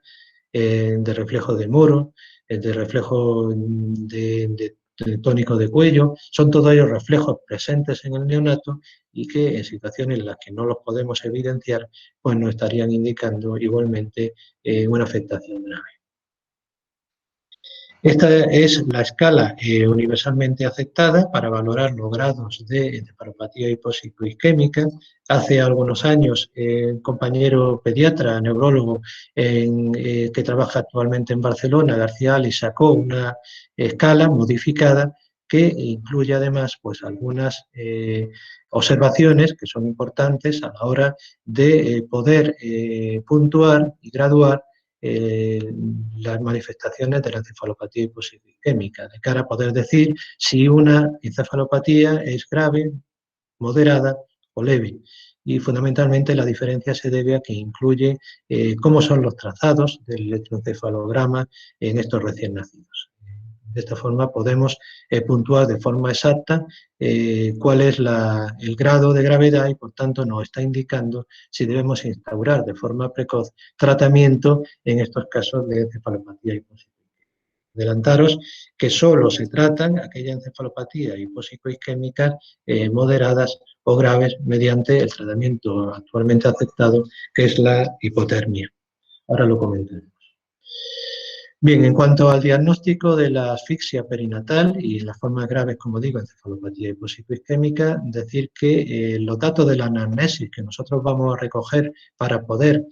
de reflejo de moro, de reflejo de tónico de cuello, son todos ellos reflejos presentes en el neonato y que en situaciones en las que no los podemos evidenciar, pues nos estarían indicando igualmente una afectación grave. Esta es la escala universalmente aceptada para valorar los grados de encefalopatía hipóxico-isquémica. Hace algunos años, un compañero pediatra, neurólogo, que trabaja actualmente en Barcelona, García Ali, sacó una escala modificada que incluye además pues, algunas observaciones que son importantes a la hora de poder puntuar y graduar las manifestaciones de la encefalopatía hiposisquémica, de cara a poder decir si una encefalopatía es grave, moderada o leve. Y fundamentalmente la diferencia se debe a que incluye cómo son los trazados del electroencefalograma en estos recién nacidos. De esta forma podemos puntuar de forma exacta cuál es el grado de gravedad y por tanto nos está indicando si debemos instaurar de forma precoz tratamiento en estos casos de encefalopatía hipóxico. Adelantaros que solo se tratan aquellas encefalopatías hipóxico-isquémicas moderadas o graves mediante el tratamiento actualmente aceptado que es la hipotermia. Ahora lo comentaremos. Bien, en cuanto al diagnóstico de la asfixia perinatal y las formas graves, como digo, encefalopatía hipóxico-isquémica, decir que los datos de la anamnesis que nosotros vamos a recoger para poder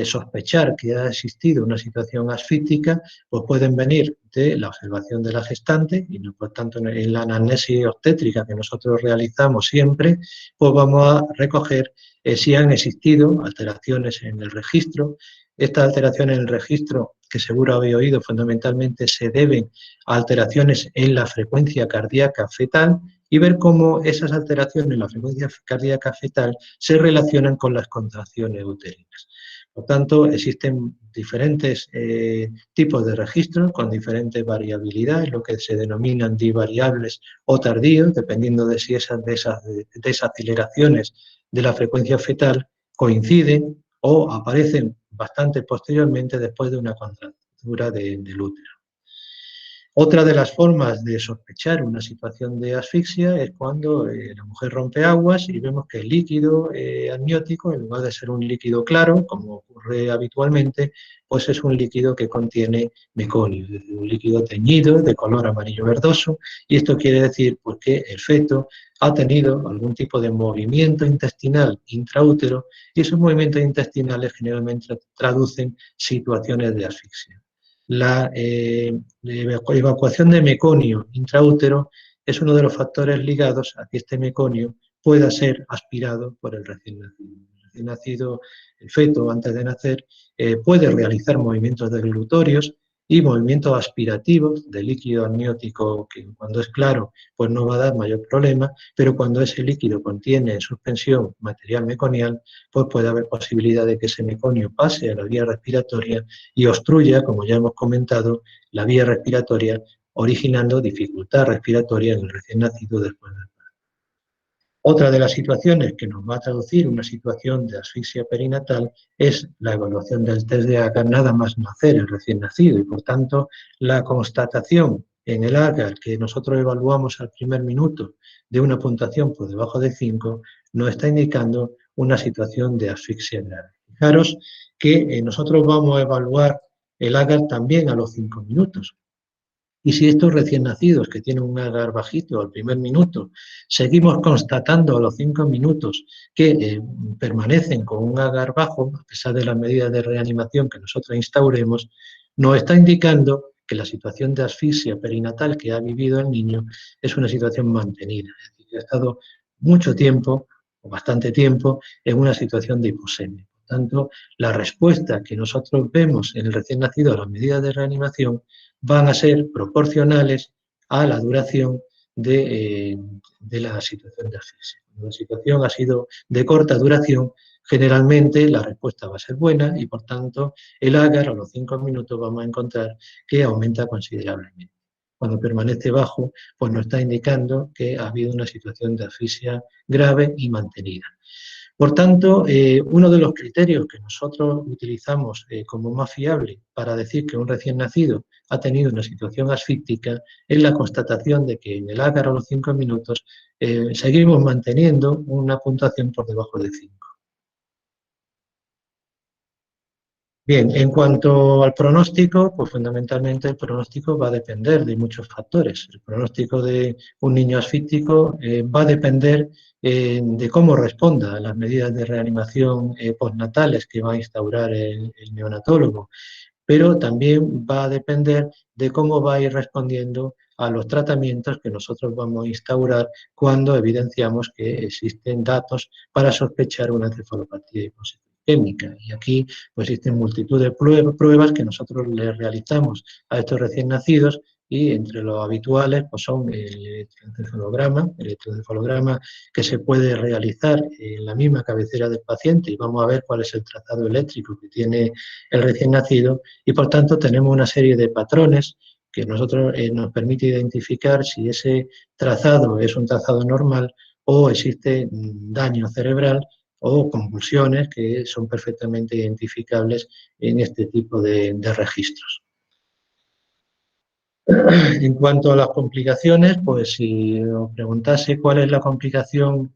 sospechar que ha existido una situación asfíctica, pues pueden venir de la observación de la gestante y no, por tanto en la anamnesis obstétrica que nosotros realizamos siempre, pues vamos a recoger si han existido alteraciones en el registro. Estas alteraciones en el registro, que seguro habéis oído, fundamentalmente se deben a alteraciones en la frecuencia cardíaca fetal y ver cómo esas alteraciones en la frecuencia cardíaca fetal se relacionan con las contracciones uterinas. Por tanto, existen diferentes tipos de registros con diferentes variabilidades, lo que se denominan divariables o tardíos, dependiendo de si esas desaceleraciones de la frecuencia fetal coinciden o aparecen bastante posteriormente después de una contractura del útero. Otra de las formas de sospechar una situación de asfixia es cuando la mujer rompe aguas y vemos que el líquido amniótico, en lugar de ser un líquido claro, como ocurre habitualmente, pues es un líquido que contiene meconio, es decir, un líquido teñido de color amarillo verdoso, y esto quiere decir pues, que el feto ha tenido algún tipo de movimiento intestinal intraútero y esos movimientos intestinales generalmente traducen situaciones de asfixia. La evacuación de meconio intraútero es uno de los factores ligados a que este meconio pueda ser aspirado por el recién nacido. El recién nacido, el feto antes de nacer, puede realizar movimientos deglutorios y movimientos aspirativos de líquido amniótico que cuando es claro pues no va a dar mayor problema, pero cuando ese líquido contiene en suspensión material meconial, pues puede haber posibilidad de que ese meconio pase a la vía respiratoria y obstruya, como ya hemos comentado, la vía respiratoria, originando dificultad respiratoria en el recién nacido después del parto. Otra de las situaciones que nos va a traducir una situación de asfixia perinatal es la evaluación del test de Agar nada más nacer el recién nacido y, por tanto, la constatación en el agar que nosotros evaluamos al primer minuto de una puntuación por debajo de 5, nos está indicando una situación de asfixia grave. Fijaros que nosotros vamos a evaluar el agar también a los 5 minutos. Y si estos recién nacidos que tienen un agar bajito al primer minuto, seguimos constatando a los 5 minutos que permanecen con un agar bajo, a pesar de las medidas de reanimación que nosotros instauremos, nos está indicando que la situación de asfixia perinatal que ha vivido el niño es una situación mantenida, es decir, que ha estado mucho tiempo, o bastante tiempo, en una situación de hiposemia. Por tanto, la respuesta que nosotros vemos en el recién nacido a las medidas de reanimación van a ser proporcionales a la duración de la situación de asfixia. Cuando la situación ha sido de corta duración, generalmente la respuesta va a ser buena y, por tanto, el agar a los 5 minutos vamos a encontrar que aumenta considerablemente. Cuando permanece bajo, pues nos está indicando que ha habido una situación de asfixia grave y mantenida. Por tanto, uno de los criterios que nosotros utilizamos como más fiable para decir que un recién nacido ha tenido una situación asfíctica es la constatación de que en el agar a los 5 minutos seguimos manteniendo una puntuación por debajo de 5. Bien, en cuanto al pronóstico, pues fundamentalmente el pronóstico va a depender de muchos factores. El pronóstico de un niño asfíctico va a depender de cómo responda a las medidas de reanimación postnatales que va a instaurar el neonatólogo, pero también va a depender de cómo va a ir respondiendo a los tratamientos que nosotros vamos a instaurar cuando evidenciamos que existen datos para sospechar una encefalopatía hiposisquémica. Y aquí pues, existen multitud de pruebas que nosotros le realizamos a estos recién nacidos y entre los habituales pues son el electroencefalograma que se puede realizar en la misma cabecera del paciente y vamos a ver cuál es el trazado eléctrico que tiene el recién nacido y por tanto tenemos una serie de patrones que nosotros nos permite identificar si ese trazado es un trazado normal o existe daño cerebral o convulsiones que son perfectamente identificables en este tipo de registros. En cuanto a las complicaciones, pues si os preguntase cuál es la complicación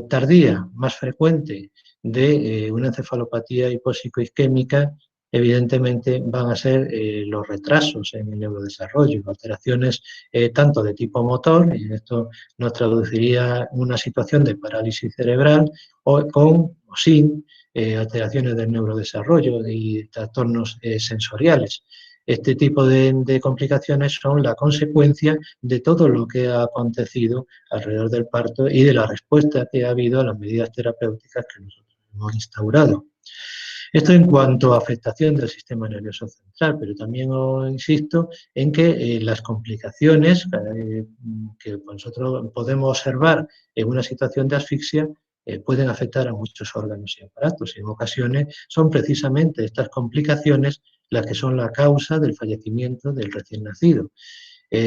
tardía más frecuente de una encefalopatía hipopsicoisquémica, evidentemente van a ser los retrasos en el neurodesarrollo, alteraciones tanto de tipo motor, y esto nos traduciría una situación de parálisis cerebral, o con o sin alteraciones del neurodesarrollo y trastornos sensoriales. Este tipo de complicaciones son la consecuencia de todo lo que ha acontecido alrededor del parto y de la respuesta que ha habido a las medidas terapéuticas que nosotros hemos instaurado. Esto en cuanto a afectación del sistema nervioso central, pero también os insisto en que las complicaciones que nosotros podemos observar en una situación de asfixia pueden afectar a muchos órganos y aparatos. Y en ocasiones son precisamente estas complicaciones las que son la causa del fallecimiento del recién nacido.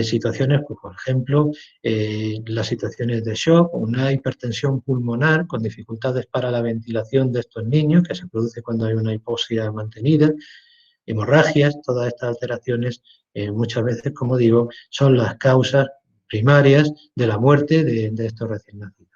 Situaciones, pues, por ejemplo, las situaciones de shock, una hipertensión pulmonar con dificultades para la ventilación de estos niños, que se produce cuando hay una hipoxia mantenida, hemorragias, todas estas alteraciones, muchas veces, como digo, son las causas primarias de la muerte de estos recién nacidos.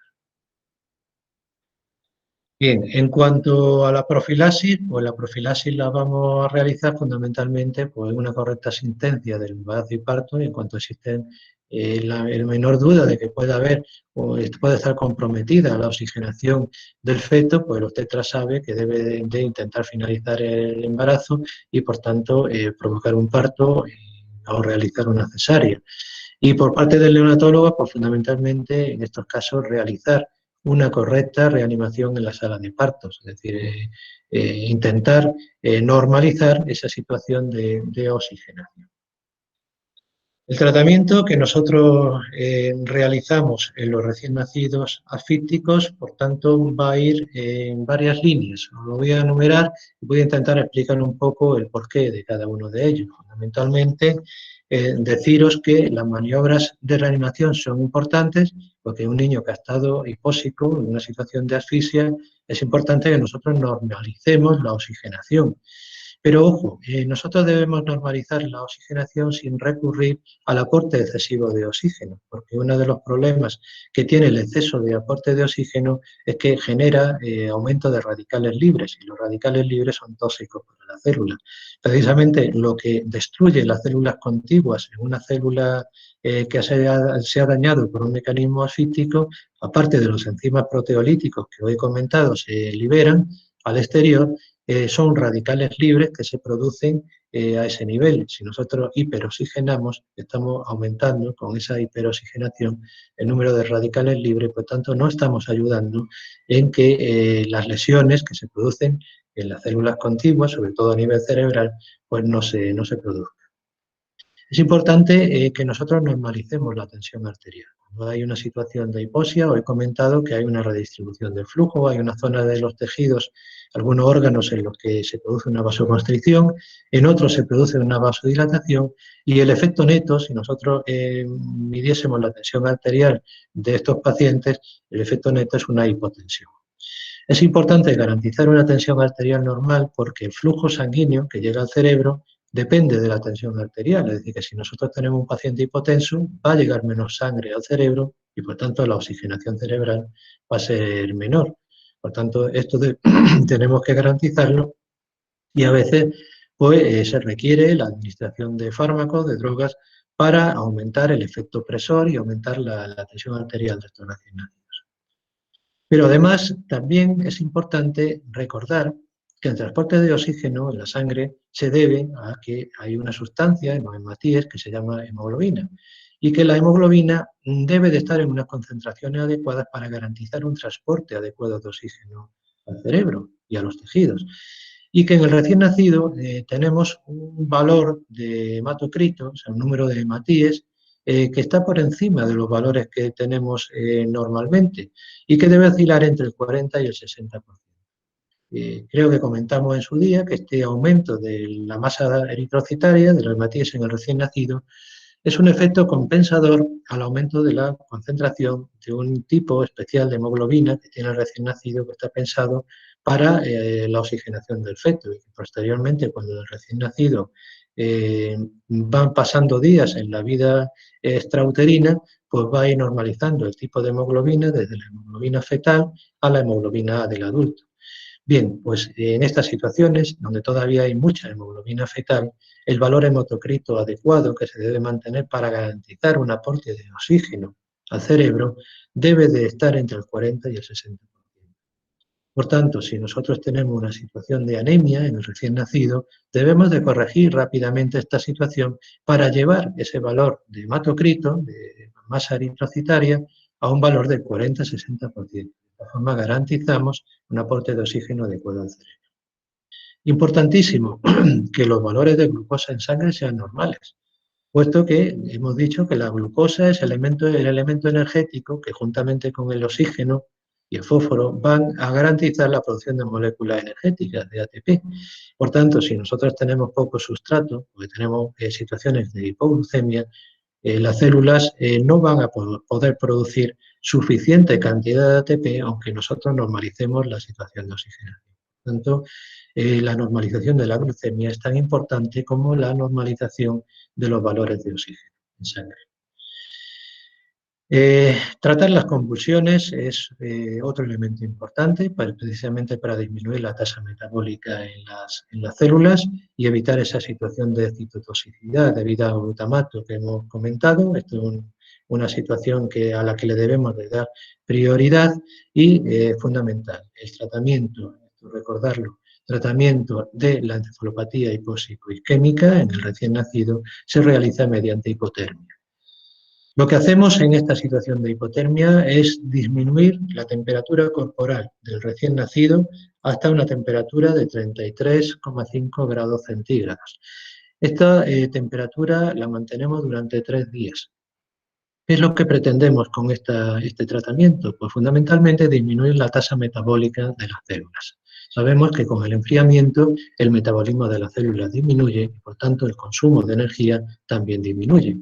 Bien, en cuanto a la profilaxis, pues la profilaxis la vamos a realizar fundamentalmente pues una correcta asistencia del embarazo y parto, y en cuanto existe el menor duda de que pueda haber o puede estar comprometida la oxigenación del feto, pues el obstetra sabe que debe de intentar finalizar el embarazo y por tanto provocar un parto o realizar una cesárea. Y por parte del neonatólogo, pues fundamentalmente en estos casos realizar una correcta reanimación en la sala de partos, es decir, intentar normalizar esa situación de oxigenación. El tratamiento que nosotros realizamos en los recién nacidos asfícticos, por tanto, va a ir en varias líneas. Os lo voy a enumerar y voy a intentar explicar un poco el porqué de cada uno de ellos. Fundamentalmente, deciros que las maniobras de reanimación son importantes porque un niño que ha estado hipóxico en una situación de asfixia es importante que nosotros normalicemos la oxigenación. Pero ojo, nosotros debemos normalizar la oxigenación sin recurrir al aporte excesivo de oxígeno, porque uno de los problemas que tiene el exceso de aporte de oxígeno es que genera aumento de radicales libres, y los radicales libres son tóxicos para la célula. Precisamente lo que destruye las células contiguas en una célula que se ha dañado por un mecanismo asfíctico, aparte de los enzimas proteolíticos que hoy he comentado, se liberan al exterior, son radicales libres que se producen a ese nivel. Si nosotros hiperoxigenamos, estamos aumentando con esa hiperoxigenación el número de radicales libres, por tanto no estamos ayudando en que las lesiones que se producen en las células contiguas, sobre todo a nivel cerebral, pues no se produzcan. Es importante que nosotros normalicemos la tensión arterial. Cuando hay una situación de hipoxia, os he comentado que hay una redistribución del flujo, hay una zona de los tejidos, algunos órganos en los que se produce una vasoconstricción, en otros se produce una vasodilatación, y el efecto neto, si nosotros midiésemos la tensión arterial de estos pacientes, el efecto neto es una hipotensión. Es importante garantizar una tensión arterial normal porque el flujo sanguíneo que llega al cerebro depende de la tensión arterial. Es decir, que si nosotros tenemos un paciente hipotenso, va a llegar menos sangre al cerebro y, por tanto, la oxigenación cerebral va a ser menor. Por tanto, esto tenemos que garantizarlo, y a veces pues, se requiere la administración de fármacos, de drogas, para aumentar el efecto presor y aumentar la tensión arterial de estos recién nacidos. Pero además también es importante recordar que el transporte de oxígeno en la sangre se debe a que hay una sustancia en los hematíes que se llama hemoglobina, y que la hemoglobina debe de estar en unas concentraciones adecuadas para garantizar un transporte adecuado de oxígeno al cerebro y a los tejidos. Y que en el recién nacido tenemos un valor de hematocrito, o sea, un número de hematíes, que está por encima de los valores que tenemos normalmente, y que debe oscilar entre el 40 y el 60%. Creo que comentamos en su día que este aumento de la masa eritrocitaria, de los hematíes en el recién nacido, es un efecto compensador al aumento de la concentración de un tipo especial de hemoglobina que tiene el recién nacido, que está pensado para la oxigenación del feto, y que posteriormente, cuando el recién nacido van pasando días en la vida extrauterina, pues va a ir normalizando el tipo de hemoglobina desde la hemoglobina fetal a la hemoglobina del adulto. Bien, pues en estas situaciones, donde todavía hay mucha hemoglobina fetal, el valor hematocrito adecuado que se debe mantener para garantizar un aporte de oxígeno al cerebro debe de estar entre el 40 y el 60%. Por tanto, si nosotros tenemos una situación de anemia en el recién nacido, debemos de corregir rápidamente esta situación para llevar ese valor de hematocrito, de masa eritrocitaria, a un valor del 40-60%. De esta forma garantizamos un aporte de oxígeno adecuado al cerebro. Importantísimo que los valores de glucosa en sangre sean normales, puesto que hemos dicho que la glucosa es el elemento energético que, juntamente con el oxígeno y el fósforo, van a garantizar la producción de moléculas energéticas, de ATP. Por tanto, si nosotros tenemos poco sustrato, porque tenemos situaciones de hipoglucemia, las células no van a poder producir suficiente cantidad de ATP, aunque nosotros normalicemos la situación de oxigenación. Por tanto, la normalización de la glucemia es tan importante como la normalización de los valores de oxígeno en sangre. Tratar las convulsiones es otro elemento importante precisamente para disminuir la tasa metabólica en las células y evitar esa situación de citotoxicidad debida al glutamato que hemos comentado. Esto es una situación a la que le debemos de dar prioridad, y fundamental, el tratamiento, recordarlo, tratamiento de la encefalopatía hipóxico-isquémica en el recién nacido se realiza mediante hipotermia. Lo que hacemos en esta situación de hipotermia es disminuir la temperatura corporal del recién nacido hasta una temperatura de 33,5 grados centígrados. Esta temperatura la mantenemos durante 3 días. ¿Qué es lo que pretendemos con este tratamiento? Pues fundamentalmente disminuir la tasa metabólica de las células. Sabemos que con el enfriamiento el metabolismo de las células disminuye y, por tanto, el consumo de energía también disminuye.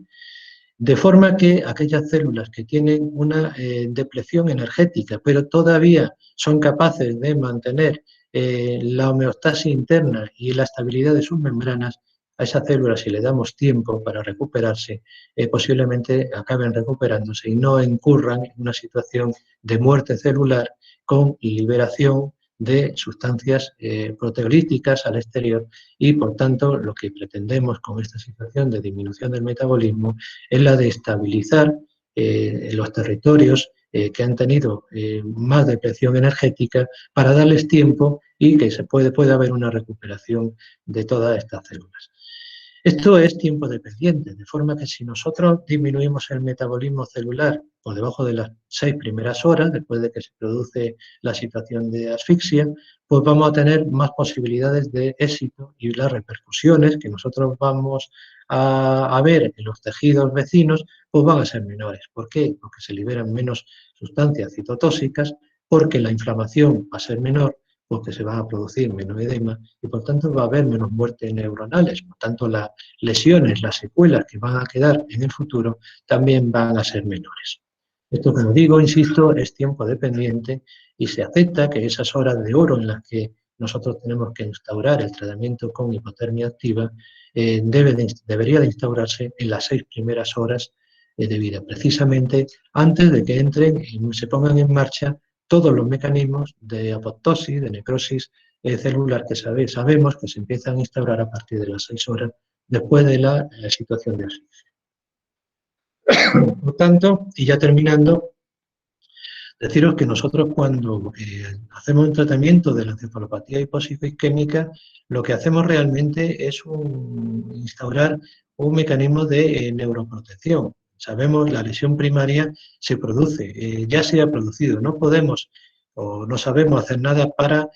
De forma que aquellas células que tienen una depleción energética, pero todavía son capaces de mantener la homeostasis interna y la estabilidad de sus membranas, a esas células, si le damos tiempo para recuperarse, posiblemente acaben recuperándose y no incurran en una situación de muerte celular con liberación de sustancias proteolíticas al exterior y, por tanto, lo que pretendemos con esta situación de disminución del metabolismo es la de estabilizar los territorios que han tenido más depresión energética para darles tiempo y que puede haber una recuperación de todas estas células. Esto es tiempo dependiente, de forma que si nosotros disminuimos el metabolismo celular por debajo de las 6 primeras horas, después de que se produce la situación de asfixia, pues vamos a tener más posibilidades de éxito y las repercusiones que nosotros vamos a ver en los tejidos vecinos, pues van a ser menores. ¿Por qué? Porque se liberan menos sustancias citotóxicas, porque la inflamación va a ser menor, porque se va a producir menos edema y por tanto va a haber menos muertes neuronales. Por tanto, las lesiones, las secuelas que van a quedar en el futuro también van a ser menores. Esto, como digo, insisto, es tiempo dependiente y se acepta que esas horas de oro en las que nosotros tenemos que instaurar el tratamiento con hipotermia activa debería de instaurarse en las 6 primeras horas de vida, precisamente antes de que entren y se pongan en marcha todos los mecanismos de apoptosis, de necrosis celular que sabemos que se empiezan a instaurar a partir de las 6 horas después de la situación de asfixia. Por tanto, y ya terminando, deciros que nosotros cuando hacemos un tratamiento de la encefalopatía hiposisquémica, lo que hacemos realmente es instaurar un mecanismo de neuroprotección. Sabemos la lesión primaria se produce, ya se ha producido, no podemos o no sabemos hacer nada para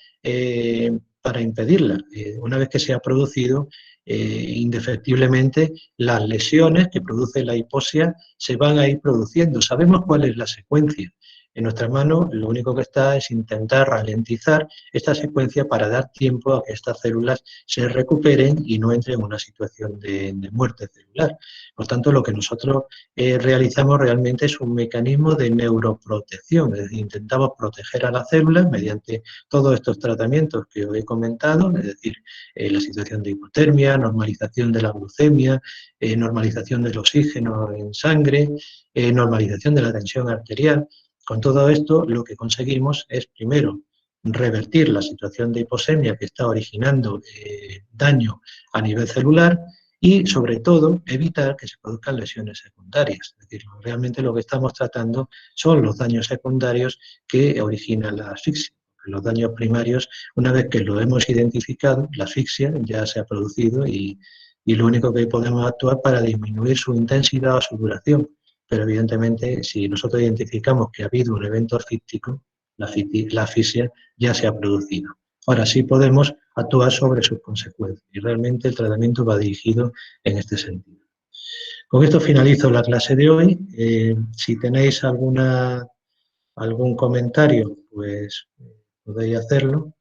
impedirla. Una vez que se ha producido, indefectiblemente las lesiones que produce la hipoxia se van a ir produciendo. Sabemos cuál es la secuencia. En nuestras manos lo único que está es intentar ralentizar esta secuencia para dar tiempo a que estas células se recuperen y no entren en una situación de muerte celular. Por tanto, lo que nosotros realizamos realmente es un mecanismo de neuroprotección, es decir, intentamos proteger a las células mediante todos estos tratamientos que os he comentado, es decir, la situación de hipotermia, normalización de la glucemia, normalización del oxígeno en sangre, normalización de la tensión arterial. Con todo esto, lo que conseguimos es, primero, revertir la situación de hipoxemia que está originando daño a nivel celular y, sobre todo, evitar que se produzcan lesiones secundarias. Es decir, realmente lo que estamos tratando son los daños secundarios que originan la asfixia. Los daños primarios, una vez que lo hemos identificado, la asfixia ya se ha producido y lo único que podemos actuar para disminuir su intensidad o su duración. Pero evidentemente, si nosotros identificamos que ha habido un evento asfíctico, la asfixia ya se ha producido. Ahora sí podemos actuar sobre sus consecuencias y realmente el tratamiento va dirigido en este sentido. Con esto finalizo la clase de hoy. Si tenéis algún comentario, pues podéis hacerlo.